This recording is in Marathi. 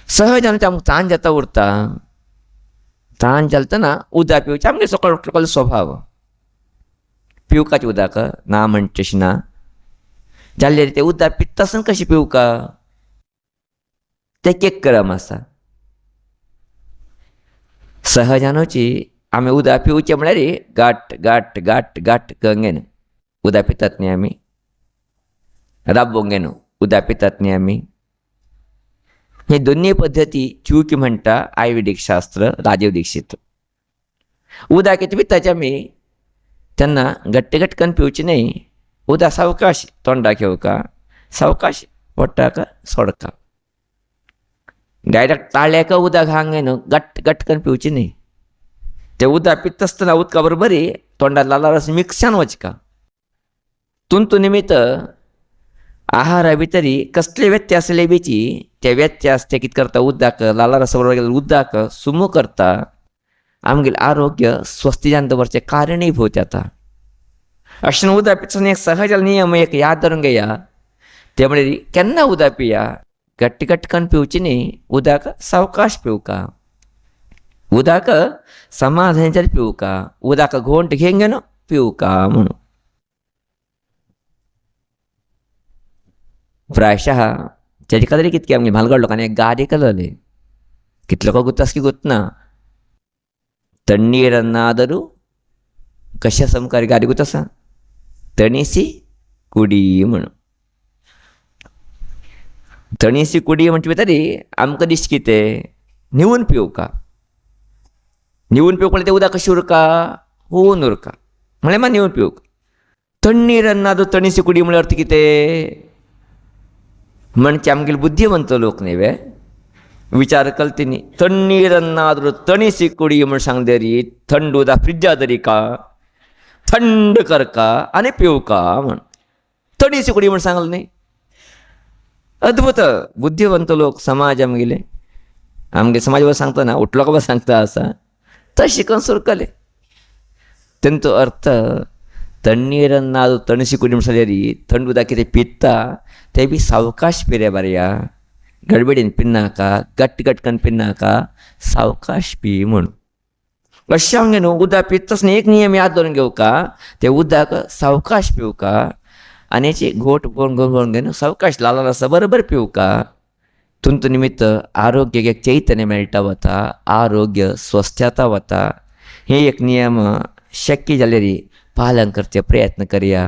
सहजान आमकां ताण जाता उरता, ताण जालतना उदक पिवचें आमगे सकाळ स्वभाव. पिवपाचें उदक ना म्हणचे अशें ना, जाल्यार तें उदक पित्ता आसतना कशें पिवका तें एक क्रम आसा. सहजानूची आमी उदक पिवचें म्हळ्यार घाट घाट घाट घाट गंगेन उदक पितात न्ही आमी, राबोंगेन उदक पितात न्ही आमी. हे दोन्ही पद्दती च्यूक म्हणटा आयुर्वेदीक शास्त्र राजीव दीक्षित. उदक कितें पिताचें आमी तेन्ना घट्ट घट्ट करून पिवचें न्ही. उदक सावकाश तोंडाक घेवका, सावकाश पोटाक सोडका. डायरेक्ट ताळ्याक उदक हांगेन घट्ट घट्ट करून पिवचें न्ही. तें उदक पिता आसतना उदका बरोबर तोंडात लाला रस मिक्स जावन वचका. तुंतू निमित्त आहारा भितर कसले व्यत्यय आसले बीची ते व्यत्यय ते कितें करता उदक लाला रसा बरोबर उदक सुमो करता. आमगेलें आरोग्य स्वस्थ जावन दवरचें कारणीभूत जाता. अशें उदक पितना एक सहज नियम एक याद धरून घेया. ते म्हळ्यार केन्ना उदक पिया घट्ट घट्ट करून पिवचें न्ही. उदक सावकाश पिवका, उदक समाधानाचेर पिवका, उदक घोंट घेवन घेवन पिवका म्हणून. प्रायशः तेजे खातीर कितके आमगे म्हालगड लोकांनी एक गाडी केलोली. कितलो गुत्तास की गुतना तण्णीरನ್ನಾದರೂ कशा समकार गाडी गुत्तासा तणीसी कुडी म्हणून. तणीसी कुडी म्हणचे तरी आमकां दिसता कितें निवून पिवका. निवून पिवक म्हणल्यार तें उदक कशें उरका होवन उरका म्हळ्यार मात निवून पिवक. तण्णीरನ್ನಾದರೂ तणीसी कुडी म्हळ्यार अर्थ कितें म्हणजे आमगेले बुद्धिवंत लोक न्ही विचार केलो तेणी तण्णीरನ್ನಾದರೂ तणीसी कुडी म्हण सांगले री थंड उदक फ्रिज्जा दरिका थंड करका आनी पिवका म्हण. तणीसी कुडी म्हण सांगलें न्ही. अद्भुत बुद्धिवंत लोक समाज आमगे समाज सांगता उठलो का सांगता आसा तशें करून सुरकले. तेंचो अर्थ तण्णीरನ್ನಾದರೂ तणीसी कुडी म्हण सांगले री थंड उदक कितें पित्ता तें बी सावकाश पिरे बऱ्या, गडबडीन पिनाका, गट्ट गट्ट करून पिनाका, सावकाश पी म्हणून. अशें आमगे न्हू उदक पिता आसतना एक नियम याद धरून घेवका. तें उदक सावकाश पिवका आनी हेची घोट घोण घेवन सावकाश लाला रसा बरोबर पिवका. तुंतू निमित्त आरोग्याक एक चैतन्य मेळटा वता, आरोग्य स्वस्थ जाता वता. हे एक नियम शक्य जाल्यार पालन करचे प्रयत्न करया.